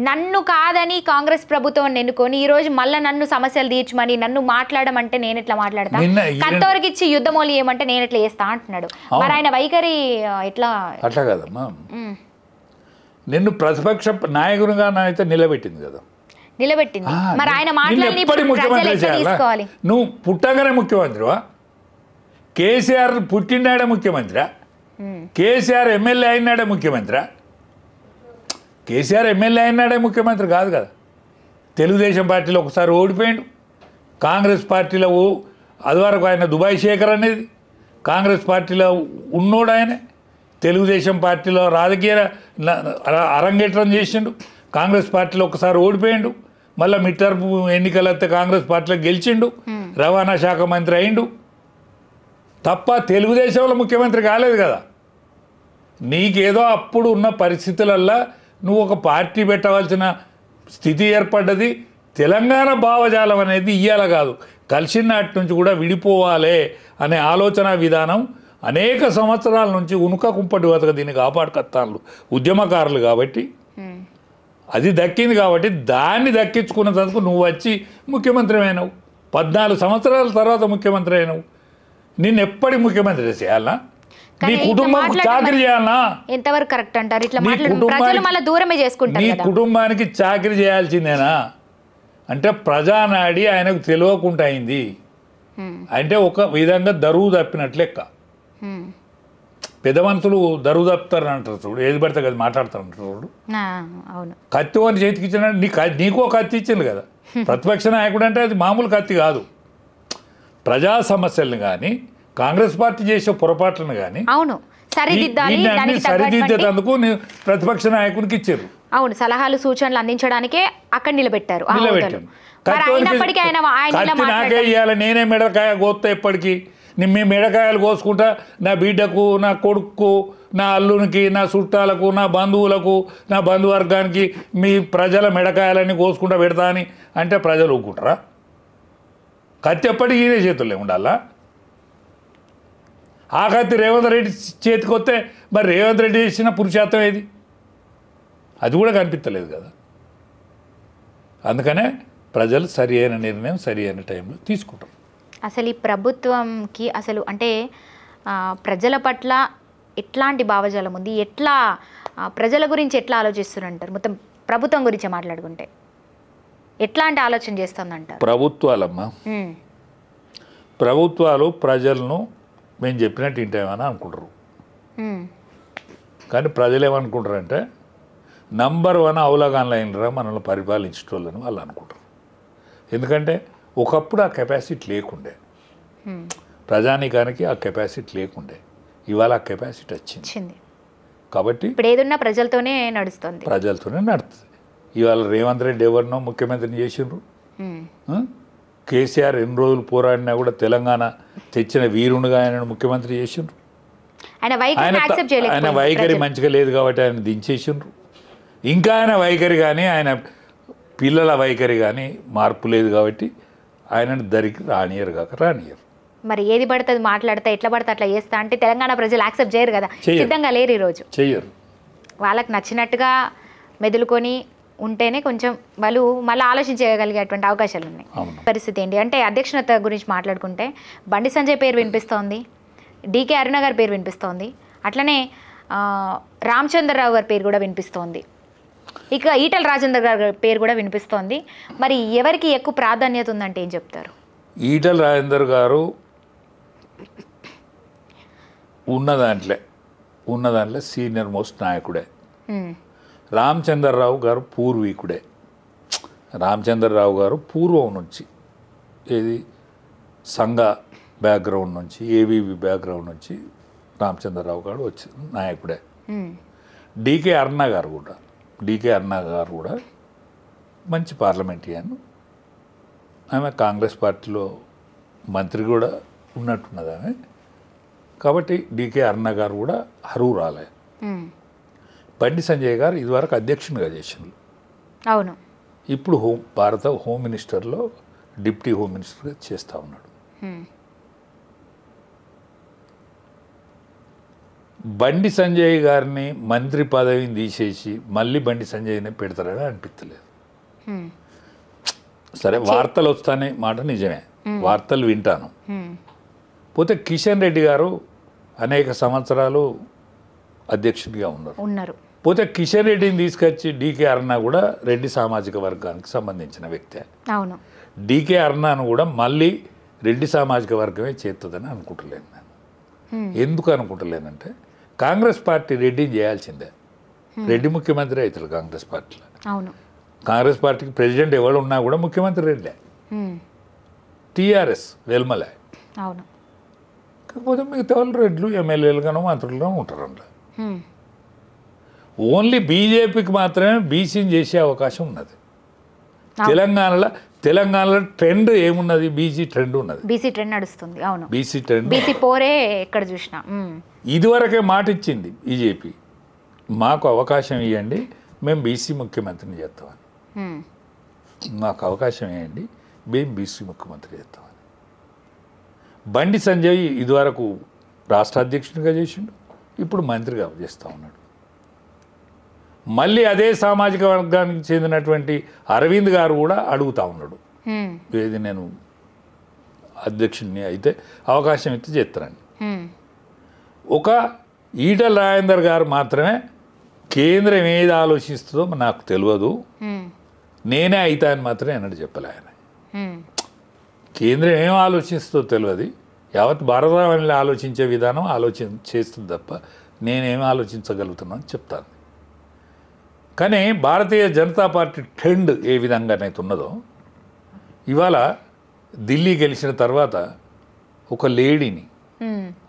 నన్ను కాదని కాంగ్రెస్ ప్రభుత్వం ఎన్నుకొని ఈరోజు మళ్ళీ నన్ను సమస్యలు తీర్చమని నన్ను మాట్లాడమంటే నేను ఎట్లా మాట్లాడతా, కంతవరకు ఇచ్చి యుద్ధమోలు ఏమంటే నేను ఎట్లా చేస్తా అంటున్నాడు. మరి ఆయన వైఖరి ఎట్లా? అట్లా కదమ్మా, నిన్ను ప్రతిపక్ష నాయకునిగా అయితే నిలబెట్టింది కదా, నిలబెట్టింది. మరి ఆయన మాట్లాడి తీసుకోవాలి. నువ్వు పుట్టగానే ముఖ్యమంత్రివా? కేసీఆర్ పుట్టినాడే ముఖ్యమంత్రి? కేసీఆర్ ఎమ్మెల్యే అయినాడే ముఖ్యమంత్రి? కేసీఆర్ ఎమ్మెల్యే అయినాడే ముఖ్యమంత్రి కాదు కదా. తెలుగుదేశం పార్టీలో ఒకసారి ఓడిపోయాడు, కాంగ్రెస్ పార్టీలో అదివరకు ఆయన దుబాయ్ శేఖర్ అనేది కాంగ్రెస్ పార్టీలో ఉన్నోడు ఆయన, తెలుగుదేశం పార్టీలో రాజకీయ అరంగేట్రం చేసిండు, కాంగ్రెస్ పార్టీలో ఒకసారి ఓడిపోయిండు, మళ్ళీ మిడ్ టర్మ్ ఎన్నికలు వస్తే కాంగ్రెస్ పార్టీలో గెలిచిండు, రవాణా శాఖ మంత్రి అయిండు తప్ప తెలుగుదేశంలో ముఖ్యమంత్రి కాలేదు కదా. నీకేదో అప్పుడు ఉన్న పరిస్థితులల్లో నువ్వు ఒక పార్టీ పెట్టవలసిన స్థితి ఏర్పడ్డది. తెలంగాణ భావజాలం అనేది ఇయ్యాల కాదు, కలిసిన నాటి నుంచి కూడా విడిపోవాలి అనే ఆలోచన విధానం అనేక సంవత్సరాల నుంచి ఉనుక కుంపటి వతక దీన్ని కాపాడుకత్తాను ఉద్యమకారులు. కాబట్టి అది దక్కింది, కాబట్టి దాన్ని దక్కించుకున్నందుకు నువ్వు వచ్చి ముఖ్యమంత్రి అయినావు. 14 సంవత్సరాల తర్వాత ముఖ్యమంత్రి అయినావు. నిన్ను ఎప్పటి ముఖ్యమంత్రి చేయాలనా? నీ కుటుంబం చాకరీ చేయాలనా? ఎంతవరకు కరెక్ట్ అంటారు? ఇట్లా ప్రజలు మళ్ళీ దూరమే చేసుకుంటారు. నీ కుటుంబానికి చాకరీ చేయాల్సిందేనా అంటే ప్రజానాడి ఆయనకు తెలియకుండా అయింది అంటే ఒక విధంగా దరువు తప్పినట్లు లెక్క. పెద్ద మనుషులు దరువు తప్పుతారు అంటారు చూడు, ఏది పడితే కదా మాట్లాడతారు అంటారు చూడు. కత్తి అని చేతికి ఇచ్చిన నీకో కత్తి ఇచ్చింది కదా. ప్రతిపక్ష నాయకుడు అంటే అది మామూలు కత్తి కాదు. ప్రజా సమస్యలను కానీ కాంగ్రెస్ పార్టీ చేసే పొరపాట్లను కానీ సరిదిద్దేందుకు ప్రతిపక్ష నాయకునికి ఇచ్చారు. అవును, సలహాలు సూచనలు అందించడానికే అక్కడ నిలబెట్టారు. నాకే ఇవ్వాలి, నేనే మెడకాయ కోస్తా ఎప్పటికీ. మీ మెడకాయలు కోసుకుంటా నా బిడ్డకు, నా కొడుకు, నా అల్లునికి, నా చుట్టాలకు, నా బంధువులకు, నా బంధువర్గానికి మీ ప్రజల మెడకాయలన్నీ కోసుకుంటా పెడతా అని అంటే ప్రజలు ఊరుకుంటారా? కత్తి ఎప్పటికీ ఈయనే చేతుల్లో ఉండాలా? ఆ కత్తి రేవంత్ రెడ్డి చేతికి వస్తే మరి రేవంత్ రెడ్డి చేసిన పురుషార్థం ఏది? అది కూడా కనిపించలేదు కదా. అందుకనే ప్రజలు సరి అయిన నిర్ణయం సరి అయిన టైంలో తీసుకుంటారు. అసలు ఈ ప్రభుత్వంకి అసలు అంటే ప్రజల పట్ల ఎట్లాంటి భావజాలం ఉంది, ఎట్లా ప్రజల గురించి ఎట్లా ఆలోచిస్తున్నారు? మొత్తం ప్రభుత్వం గురించి మాట్లాడుకుంటే ఎట్లాంటి ఆలోచన చేస్తుందంటారు? ప్రభుత్వాలమ్మా, ప్రభుత్వాలు ప్రజలను మేము చెప్పినట్టు ఇంటేమని అనుకుంటారు. కానీ ప్రజలు ఏమనుకుంటారంటే నంబర్ 1 అవలాగాన్లైనరా మనల్ని పరిపాలించేటోళ్ళని వాళ్ళు అనుకుంటారు. ఎందుకంటే ఒకప్పుడు ఆ కెపాసిటీ లేకుండే, ప్రజానీకానికి ఆ కెపాసిటీ లేకుండే. ఇవాళ ఆ కెపాసిటీ వచ్చింది కాబట్టి ఇప్పుడు ఏదన్నా ప్రజలతోనే నడుస్తుంది, ప్రజలతోనే నడుస్తుంది. ఇవాళ రేవంత్ రెడ్డి ఎవరినో ముఖ్యమంత్రిని చేసిండ్రు. కేసీఆర్ ఎన్ని రోజులు పోరాడినా కూడా తెలంగాణ తెచ్చిన వీరునిగా ఆయన ముఖ్యమంత్రి చేసిండ్రు. ఆయన వైఖరి మంచిగా లేదు కాబట్టి ఆయన దించేసిండ్రు. ఇంకా ఆయన వైఖరి కానీ ఆయన పిల్లల వైఖరి కానీ మార్పు లేదు కాబట్టి ఆయనను దరికి రానియరు కాక రానియరు. మరి ఏది పడుతుంది మాట్లాడతా ఎట్లా పడితే అట్లా చేస్తా అంటే తెలంగాణ ప్రజలు యాక్సెప్ట్ చేయరు కదా, సిద్ధంగా లేరు. ఈరోజు చెయ్యరు. వాళ్ళకి నచ్చినట్టుగా మెదులుకొని ఉంటేనే కొంచెం వాళ్ళు మళ్ళీ ఆలోచించగలిగేటువంటి అవకాశాలు ఉన్నాయి. పరిస్థితి ఏంటి అంటే అధ్యక్షత గురించి మాట్లాడుకుంటే బండి సంజయ్ పేరు వినిపిస్తోంది, డీకే అరుణ గారి పేరు వినిపిస్తోంది, అట్లనే రామచంద్రరావు గారి పేరు కూడా వినిపిస్తోంది, ఇక ఈటల రాజేందర్ గారి పేరు కూడా వినిపిస్తోంది. మరి ఎవరికి ఎక్కువ ప్రాధాన్యత ఉందంటే ఏం చెప్తారు? ఈటల రాజేందర్ గారు ఉన్న దాంట్లో సీనియర్ మోస్ట్ నాయకుడే. రామచంద్రరావు గారు పూర్వీకుడే. రామచంద్రరావు గారు పూర్వం నుంచి ఏది సంఘ బ్యాక్గ్రౌండ్ నుంచి, ఏవీవి బ్యాక్గ్రౌండ్ నుంచి రామచంద్రరావు గారు వచ్చి నాయకుడే. డీకే అరుణ గారు కూడా మంచి పార్లమెంటరియన్. ఆమె కాంగ్రెస్ పార్టీలో మంత్రి కూడా ఉన్నట్టున్నది ఆమె. కాబట్టి డీకే అరుణ గారు కూడా అర్హురాలే. బండి సంజయ్ గారు ఇదివరకు అధ్యక్షునిగా చేసిండ్రు. అవును. ఇప్పుడు భారత హోమ్ మినిస్టర్లో డిప్యూటీ హోమ్ మినిస్టర్గా చేస్తూ ఉన్నాడు. బండి సంజయ్ గారిని మంత్రి పదవిని తీసేసి మళ్ళీ బండి సంజయ్ని పెడతారని అనిపించలేదు. సరే, వార్తలు వస్తానే మాట నిజమే, వార్తలు వింటాను. పోతే కిషన్ రెడ్డి గారు అనేక సంవత్సరాలు అధ్యక్షుడిగా ఉన్నారు. పోతే కిషన్ రెడ్డిని తీసుకొచ్చి డీకే అరుణ కూడా రెడ్డి సామాజిక వర్గానికి సంబంధించిన వ్యక్తే. అవును. డీకే అరుణను కూడా మళ్ళీ రెడ్డి సామాజిక వర్గమే చేస్తుందని అనుకుంటలేను నేను. ఎందుకు అనుకుంటలేనంటే కాంగ్రెస్ పార్టీ రెడ్డిని చేయాల్సిందే. రెడ్డి ముఖ్యమంత్రి అవుతారు కాంగ్రెస్ పార్టీలో. అవును. కాంగ్రెస్ పార్టీకి ప్రెసిడెంట్ ఎవరు ఉన్నా కూడా ముఖ్యమంత్రి రెడ్డే. టీఆర్ఎస్ వెల్మలే. అవును. కాకపోతే మిగతా వాళ్ళు రెడ్లు ఎమ్మెల్యేలుగానో మంత్రులుగానో ఉంటారు అందులో. ఓన్లీ బీజేపీకి మాత్రమే బీసీని చేసే అవకాశం ఉన్నది. తెలంగాణలో ట్రెండ్ ఏమున్నది? బీసీ ట్రెండ్ ఉన్నది. బీసీ ట్రెండ్ నడుస్తుంది. అవును. బీసీ ట్రెండ్, బీసీ పోరే ఎక్కడ చూసినా. ఇదివరకే మాట ఇచ్చింది బీజేపీ, మాకు అవకాశం ఇవ్వండి, మేము బీసీ ముఖ్యమంత్రిని చేస్తామని. మాకు అవకాశం ఇవ్వండి, మేము బీసీ ముఖ్యమంత్రి చేస్తామని. బండి సంజయ్ ఇదివరకు రాష్ట్ర అధ్యక్షునిగా చేసిండు, ఇప్పుడు మంత్రిగా చేస్తూ ఉన్నాడు. మళ్ళీ అదే సామాజిక వర్గానికి చెందినటువంటి అరవింద్ గారు కూడా అడుగుతూ ఉన్నాడు, ఏది నేను అధ్యక్షుడిని అయితే అవకాశం ఇస్తే చేస్తారండి. ఒక ఈటల రాజేందర్ గారు మాత్రమే కేంద్రం ఏది ఆలోచిస్తుందో నాకు తెలియదు, నేనే అవుతా అని మాత్రమే అన్నట్టు చెప్పలే ఆయన. కేంద్రం ఏం ఆలోచిస్తుందో తెలియదు, యావత్ భారతావనిలో ఆలోచించే విధానం చేస్తుంది తప్ప నేనేం ఆలోచించగలుగుతున్నాను చెప్తాను. కానీ భారతీయ జనతా పార్టీ ట్రెండ్ ఏ విధంగానైతే ఉన్నదో, ఇవాళ ఢిల్లీ గెలిచిన తర్వాత ఒక లేడీని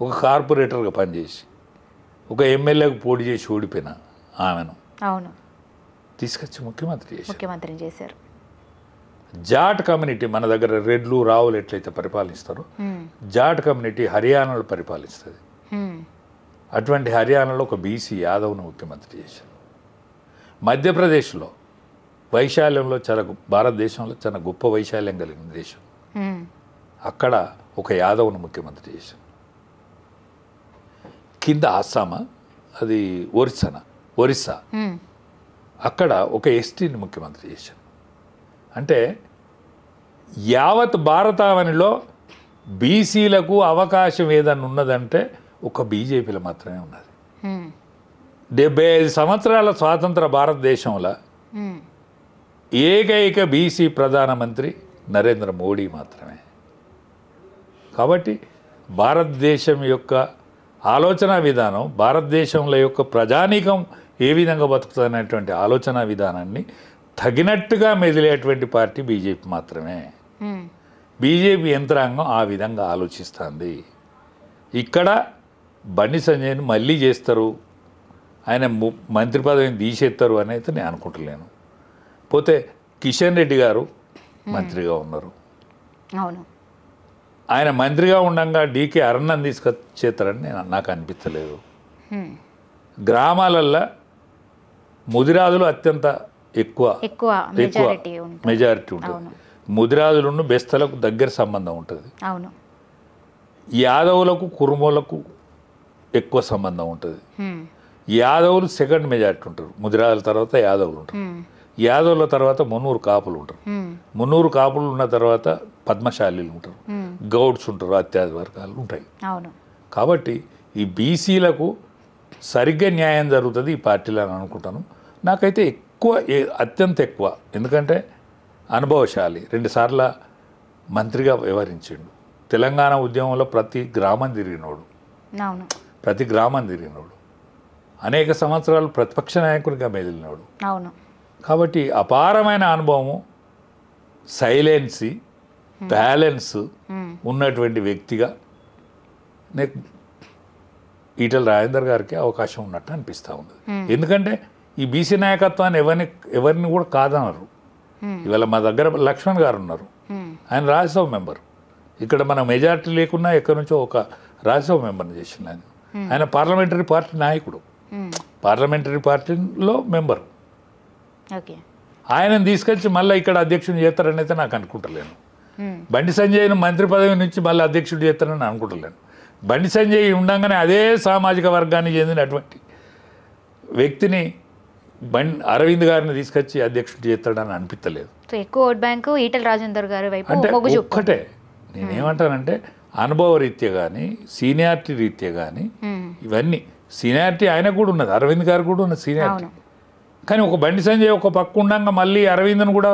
ఒక కార్పొరేటర్గా పనిచేసి ఒక ఎమ్మెల్యేకు పోటీ చేసి ఓడిపోయిన ఆమెను తీసుకొచ్చి ముఖ్యమంత్రిని చేశారు. జాట్ కమ్యూనిటీ మన దగ్గర రెడ్లు రావులు ఎట్లయితే పరిపాలిస్తారో జాట్ కమ్యూనిటీ హర్యానాలో పరిపాలిస్తుంది. అటువంటి హర్యానాలో ఒక బీసీ యాదవ్ను ముఖ్యమంత్రి చేశారు. మధ్యప్రదేశ్లో వైశాల్యంలో భారతదేశంలో చాలా గొప్ప వైశాల్యం కలిగిన దేశం, అక్కడ ఒక యాదవ్ను ముఖ్యమంత్రి చేశారు. కింద అస్సామా, అది ఒరిస్సా, అక్కడ ఒక ఎస్టీని ముఖ్యమంత్రి చేశారు. అంటే యావత్ భారతావనిలో బీసీలకు అవకాశం ఏదన్నా ఉన్నదంటే ఒక బీజేపీలో మాత్రమే ఉన్నది. 75 సంవత్సరాల స్వాతంత్ర భారతదేశంలో ఏకైక బీసీ ప్రధానమంత్రి నరేంద్ర మోడీ మాత్రమే. కాబట్టి భారతదేశం యొక్క ఆలోచన విధానం, భారతదేశంలో యొక్క ప్రజానీకం ఏ విధంగా బతుకుతుందనేటువంటి ఆలోచన విధానాన్ని తగినట్టుగా మెదిలేటువంటి పార్టీ బీజేపీ మాత్రమే. బీజేపీ యంత్రాంగం ఆ విధంగా ఆలోచిస్తుంది. ఇక్కడ బండి సంజయ్ని మళ్ళీ చేస్తారు, ఆయన మంత్రి పదవిని తీసేస్తారు అని అయితే నేను అనుకుంటలేను. పోతే కిషన్ రెడ్డి గారు మంత్రిగా ఉన్నారు. అవును, ఆయన మంత్రిగా ఉండగా డీకే అరుణ్ణం తీసుకొచ్చేస్తారని నాకు అనిపించలేదు. గ్రామాలల్లో ముదిరాజులు అత్యంత ఎక్కువ మెజారిటీ ఉంటుంది. ముదిరాజులను బెస్తలకు దగ్గర సంబంధం ఉంటుంది. అవును, యాదవులకు కురుమోలకు ఎక్కువ సంబంధం ఉంటుంది. యాదవులు సెకండ్ మెజారిటీ ఉంటారు. ముదిరాజుల తర్వాత యాదవులు ఉంటారు. యాదవుల తర్వాత మున్నూరు కాపులు ఉంటారు. మున్నూరు కాపులు ఉన్న తర్వాత పద్మశాలీలు ఉంటారు. గౌడ్స్ ఉంటారు. అత్యాది వర్గాలు ఉంటాయి. కాబట్టి ఈ బీసీలకు సరిగ్గా న్యాయం జరుగుతుంది ఈ పార్టీలో అని అనుకుంటాను. నాకైతే అత్యంత ఎక్కువ, ఎందుకంటే అనుభవశాలి, 2 సార్లు మంత్రిగా వ్యవహరించిండు. తెలంగాణ ఉద్యమంలో ప్రతి గ్రామం తిరిగినోడు, అనేక సంవత్సరాలు ప్రతిపక్ష నాయకునిగా మెదిలినోడు. కాబట్టి అపారమైన అనుభవము, సైలెన్సీ, బ్యాలెన్స్ ఉన్నటువంటి వ్యక్తిగా నాకు ఈటెల రాజేందర్ గారికి అవకాశం ఉన్నట్టు అనిపిస్తూ ఉంది. ఎందుకంటే ఈ బీసీ నాయకత్వాన్ని ఎవరిని కూడా కాదనరు. ఇవాళ మా దగ్గర లక్ష్మణ్ గారు ఉన్నారు, ఆయన రాజ్యసభ మెంబర్. ఇక్కడ మన మెజారిటీ లేకున్నా ఎక్కడి నుంచో ఒక రాజ్యసభ మెంబర్ని చేసిన ఆయన పార్లమెంటరీ పార్టీ నాయకుడు, పార్లమెంటరీ పార్టీలో మెంబరు. ఆయనను తీసుకొచ్చి మళ్ళీ ఇక్కడ అధ్యక్షుడు చేస్తారని అయితే నాకు అనుకుంటలేను. బండి సంజయ్ను మంత్రి పదవి నుంచి మళ్ళీ అధ్యక్షుడు చేస్తారని అనుకుంటలేను. బండి సంజయ్ ఉండగానే అదే సామాజిక వర్గానికి చెందినటువంటి వ్యక్తిని అరవింద్ గారిని తీసుకొచ్చి అధ్యక్షుడు చేస్తాడని అనిపించలేదు. ఎక్కువ ఓట్ బ్యాంకు ఈటెల రాజేందర్ గారి వైపు అంటే ఒక్కటే నేనేమంటానంటే అనుభవ రీత్యా కానీ సీనియారిటీ రీత్యా కానీ ఇవన్నీ సీనియారిటీ ఆయనకు కూడా ఉన్నది, అరవింద్ గారు కూడా ఉన్నది సీనియారిటీ. కానీ ఒక బండి సంజయ్ ఒక పక్క ఉండగా మళ్ళీ అరవింద్ను కూడా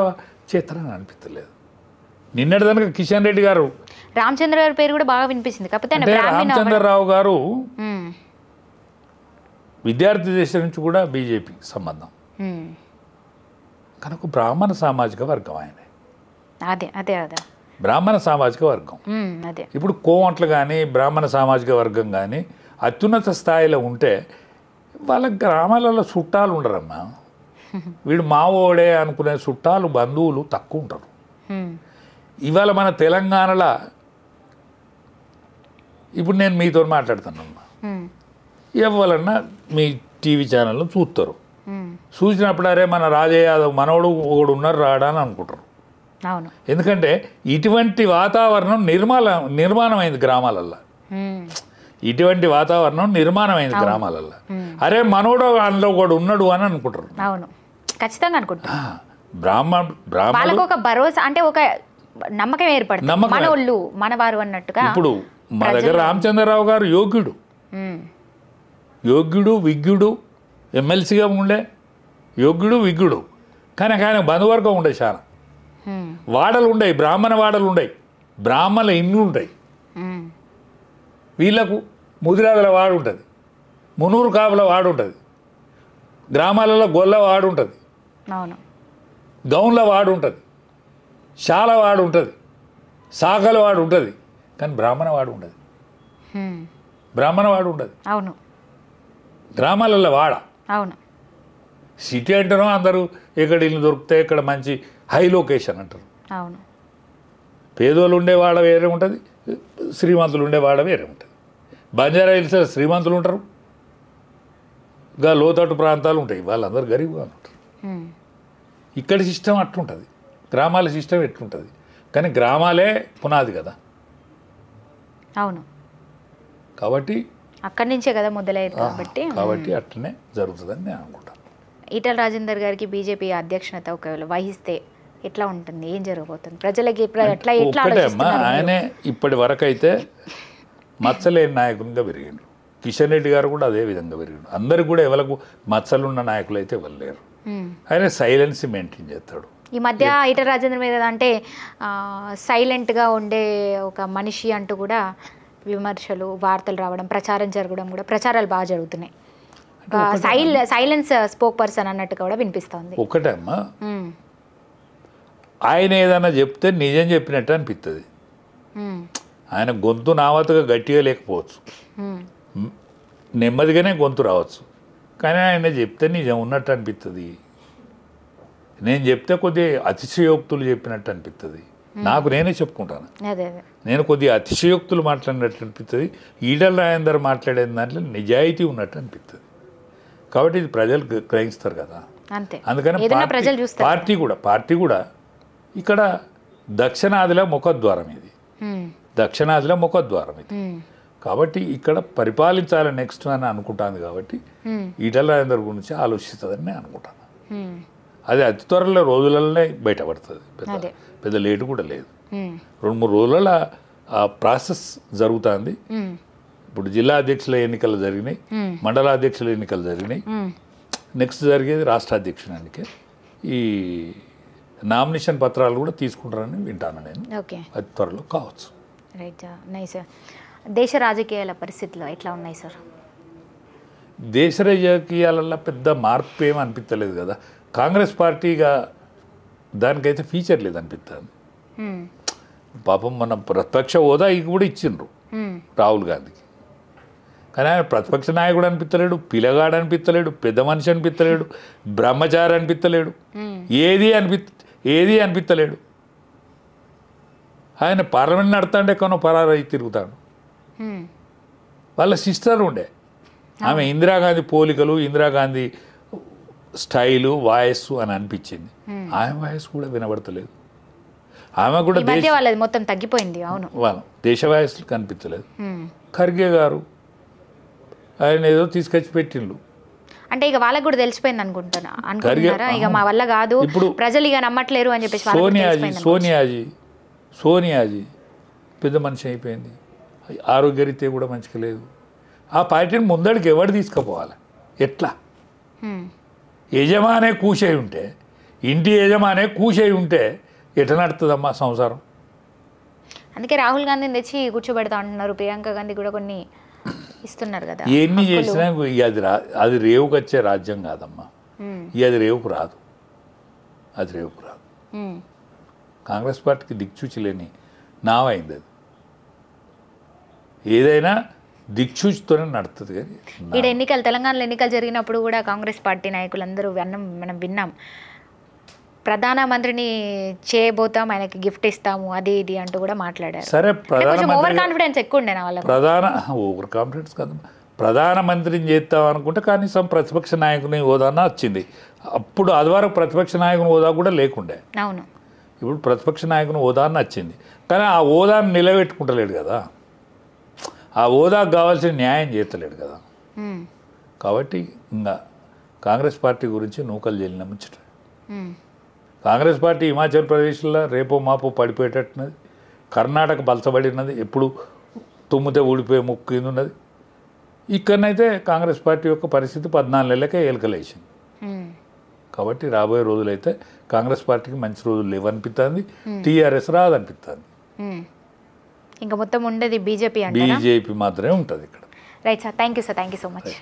చేస్తారని అనిపించలేదు. నిన్నటి దానికి కిషన్ రెడ్డి గారు, రామచంద్ర గారి పేరు కూడా బాగా వినిపిస్తుంది. కాకపోతే రామచంద్రరావు గారు విద్యార్థి దేశం నుంచి కూడా బీజేపీకి సంబంధం, కనుక బ్రాహ్మణ సామాజిక వర్గం ఆయన. బ్రాహ్మణ సామాజిక వర్గం ఇప్పుడు కోమట్లు కానీ బ్రాహ్మణ సామాజిక వర్గం కానీ అత్యున్నత స్థాయిలో ఉంటే వాళ్ళ గ్రామాలలో చుట్టాలు ఉండరమ్మా. వీడు మావోడే అనుకునే చుట్టాలు బంధువులు తక్కువ ఉంటారు. ఇవాళ మన తెలంగాణలో ఇప్పుడు నేను మీతో మాట్లాడుతున్నామ్మా, ఎవరన్నా మీ టీవీ ఛానల్లో చూస్తారు, చూసినప్పుడు అరే మన రాజయ్య యాదవ్ మనోడు ఒకడు ఉన్నారు రాడా అని అనుకుంటారు. ఎందుకంటే ఇటువంటి వాతావరణం నిర్మాణమైంది గ్రామాలల్లో. ఇటువంటి వాతావరణం నిర్మాణమైంది గ్రామాలల్లో. అరే మనోడు అందులో ఒకడు ఉన్నాడు అని అనుకుంటారు. ఖచ్చితంగా అనుకుంటారు. బ్రాహ్మణులకు ఒక భరోసా అంటే ఒక నమ్మకం ఏర్పడుతుంది, మనోళ్ళు మనవారు అన్నట్టుగా. ఇప్పుడు మా దగ్గర రామచంద్రరావు గారు యోగ్యుడు విజ్ఞుడు ఎమ్మెల్సీగా ఉండే యోగ్యుడు విజ్ఞుడు, కానీ ఆయన బంధువర్గం ఉండే చాలా వాడలు ఉండయి, బ్రాహ్మణ వాడలు ఉండయి, బ్రాహ్మణ ఇండ్లు ఉంటాయి. వీళ్ళకు ముదిరాజుల వాడు ఉంటుంది, మునూరు కాపుల వాడు ఉంటుంది, గ్రామాలలో గొల్ల వాడు ఉంటుంది, గౌన్ల వాడు ఉంటుంది, శాల వాడు ఉంటుంది, సాకల వాడు ఉంటుంది, కానీ బ్రాహ్మణ వాడు ఉండదు. బ్రాహ్మణ వాడు ఉండదు. అవును, గ్రామాలలో వాడ. అవును, సిటీ అంటారు అందరూ ఎక్కడ ఇల్లు దొరికితే ఇక్కడ మంచి హై లొకేషన్ అంటారు. అవును, పేదోళ్ళు ఉండేవాడ వేరే ఉంటుంది, శ్రీమంతులు ఉండేవాడ వేరే ఉంటుంది. బంజారా హిల్స్ శ్రీమంతులు ఉంటారు, ఇంకా లోతట్టు ప్రాంతాలు ఉంటాయి, వాళ్ళందరూ గరీబ్గా ఉంటారు. ఇక్కడి సిస్టమ్ అట్లుంటుంది, గ్రామాల సిస్టమ్ ఎట్లుంటుంది. కానీ గ్రామాలే పునాది కదా. అవును, కాబట్టి అక్కడి నుంచే కదా మొదలయ్యేది. కాబట్టి అట్లనే జరుగుతుందని నేను అనుకుంటాను. ఈటెల రాజేందర్ గారికి బీజేపీ అధ్యక్షత ఒకవేళ వహిస్తే ఎట్లా ఉంటుంది, ఏం జరగబోతుంది, ప్రజలకి ఎట్లా ఒక్కటే అమ్మా, ఆయనే ఇప్పటి వరకు అయితే మచ్చలేని నాయకునిగా పెరిగిండు. కిషన్ రెడ్డి గారు కూడా అదే విధంగా పెరిగిండు. అందరికి కూడా ఎవరికి మచ్చలున్న నాయకులు అయితే వెళ్ళలేరు. ఆయన సైలెన్స్ మెయింటైన్ చేస్తాడు. ఈ మధ్య ఈటల రాజేంద్ర మీద అంటే సైలెంట్గా ఉండే ఒక మనిషి అంటూ కూడా విమర్శలు, వార్తలు రావడం, ప్రచారం జరగడం కూడా, ప్రచారాలు బాగా జరుగుతున్నాయి. సైలెన్స్ స్పోక్ పర్సన్ అన్నట్టుగా కూడా వినిపిస్తుంది. ఒకటే అమ్మా, ఆయన ఏదైనా చెప్తే నిజం చెప్పినట్టు అనిపిస్తుంది. ఆయన గొంతు నావతగా గట్టిగా లేకపోవచ్చు, నెమ్మదిగానే గొంతు రావచ్చు, కానీ ఆయన చెప్తే నిజం ఉన్నట్టు అనిపిస్తుంది. నేను చెప్తే కొద్దిగా అతిశయోక్తులు చెప్పినట్టు అనిపిస్తుంది. నాకు నేనే చెప్పుకుంటాను, నేను కొద్దిగా అతిశయోక్తులు మాట్లాడినట్టు అనిపిస్తుంది. ఈటల రాజేందర్ మాట్లాడే దాంట్లో నిజాయితీ ఉన్నట్టు అనిపిస్తుంది. కాబట్టి ఇది ప్రజలు గ్రహిస్తారు కదా. అందుకని పార్టీ కూడా ఇక్కడ దక్షిణాదిలో ముఖద్వారం ఇది, దక్షిణాదిలో ముఖద్వారం ఇది. కాబట్టి ఇక్కడ పరిపాలించాలని నెక్స్ట్ అని అనుకుంటాను. కాబట్టి ఈటల రాజేందర్ గురించి ఆలోచిస్తుందని నేను అనుకుంటాను. అది అతి త్వరలో రోజులలోనే బయటపడుతుంది, పెద్ద లేటు కూడా లేదు. 2-3 రోజుల ఆ ప్రాసెస్ జరుగుతుంది. ఇప్పుడు జిల్లా అధ్యక్షుల ఎన్నికలు జరిగినాయి, మండల అధ్యక్షుల ఎన్నికలు జరిగినాయి. నెక్స్ట్ జరిగేది రాష్ట్ర అధ్యక్షుల ఎన్నిక. ఈ నామినేషన్ పత్రాలు కూడా తీసుకుంటారని వింటాను నేను. అతి త్వరలో కావచ్చు. Right, nice sir. దేశ రాజకీయాల పరిస్థితులు ఎట్లా ఉన్నాయి సార్? దేశ రాజకీయాలలో పెద్ద మార్పు ఏమి అనిపించలేదు కదా. కాంగ్రెస్ పార్టీగా దానికైతే ఫీచర్ లేదు అనిపిస్తుంది. పాపం మన ప్రతిపక్ష హోదా కూడా ఇచ్చిండ్రు రాహుల్ గాంధీకి, కానీ ఆయన ప్రతిపక్ష నాయకుడు అనిపించలేడు, పిల్లగాడు అనిపించలేడు, పెద్ద మనిషి అనిపించలేడు, బ్రహ్మచారి అనిపించలేడు, ఏది అనిపించలేడు. ఆయన పార్లమెంట్ నడుతాండే ఎక్కడో పరారై తిరుగుతాడు. వాళ్ళ సిస్టర్ ఉండే, ఆమె ఇందిరాగాంధీ పోలికలు, ఇందిరాగాంధీ స్టైలు, వాయిస్ అని అనిపించింది. ఆమె వాయిస్ కూడా వినబడతలేదు. ఆమె కూడా మొత్తం తగ్గిపోయింది. అవును, వాళ్ళు దేశ వాయిస్లు కనిపించలేదు. ఖర్గే గారు ఆయన ఏదో తీసుకొచ్చి పెట్టిండు. అంటే ఇక వాళ్ళకి కూడా తెలిసిపోయింది అనుకుంటున్నారా, ఇక మా వల్ల కాదు, ఇప్పుడు ప్రజలు ఇక నమ్మట్లేరు అని చెప్పేసి. సోనియాజీ పెద్ద మనిషి అయిపోయింది, ఆరోగ్యరీత్యా కూడా మంచిగా లేదు. ఆ పార్టీని ముందడికి ఎవరు తీసుకుపోవాలి? ఎట్లా? యజమానే కూషై ఉంటే, ఇంటి యజమానే కూషై ఉంటే ఎట్లా నడుతుందమ్మా సంసారం? అందుకే రాహుల్ గాంధీని తెచ్చి కూర్చోబెడతా అంటున్నారు. ప్రియాంక గాంధీ కూడా కొన్ని ఇస్తున్నారు కదా. ఎన్ని చేసినా అది రేవుకు వచ్చే రాజ్యం కాదమ్మా. అది రేవుకు రాదు, అది రేవుకు రాదు. కాంగ్రెస్ పార్టీకి దిక్చూచి లేని నావైంది. అది ఏదైనా దిక్చూచితోనే నడుతుంది. కానీ ఇక్కడ ఎన్నికలు, తెలంగాణలో ఎన్నికలు జరిగినప్పుడు కూడా కాంగ్రెస్ పార్టీ నాయకులందరూ మనం విన్నాం, ప్రధానమంత్రిని చేయబోతాం, ఆయనకి గిఫ్ట్ ఇస్తాము, అది ఇది అంటూ కూడా మాట్లాడారు. సరే, ఓవర్ కాన్ఫిడెన్స్ ఎక్కువ ఉండే నా వాళ్ళకి. ఓవర్ కాన్ఫిడెన్స్ కాదు, ప్రధానమంత్రిని చేస్తాం అనుకుంటే కనీసం ప్రతిపక్ష నాయకుని హోదాన వచ్చింది. అప్పుడు ఆదివారం ప్రతిపక్ష నాయకుని హోదా కూడా లేకుండే. అవును, ఇప్పుడు ప్రతిపక్ష నాయకుని హోదాన వచ్చింది. కానీ ఆ హోదాను నిలబెట్టుకుంటలేడు కదా, ఆ హోదాకు కావాల్సిన న్యాయం చేస్తలేడు కదా. కాబట్టి ఇంకా కాంగ్రెస్ పార్టీ గురించి నూకలు జల్లిన ముచ్చట. కాంగ్రెస్ పార్టీ హిమాచల్ ప్రదేశ్లో రేపో మాపో పడిపోయేటట్టున్నది. కర్ణాటక బలసబడినది, ఎప్పుడు తుమ్మితే ఊడిపోయే ముక్కు కింద ఉన్నది. ఇక్కడనైతే కాంగ్రెస్ పార్టీ యొక్క పరిస్థితి 14 నెలలకే ఏలకలేసింది. కాబట్టి రాబోయే రోజులైతే కాంగ్రెస్ పార్టీకి మంచి రోజులు లేవనిపిస్తుంది, టీఆర్ఎస్ రాదనిపిస్తుంది. ఇంకా మొత్తం ఉండేది బీజేపీ మాత్రమే ఉంటుంది ఇక్కడ. Right sir, thank you sir, thank you so much.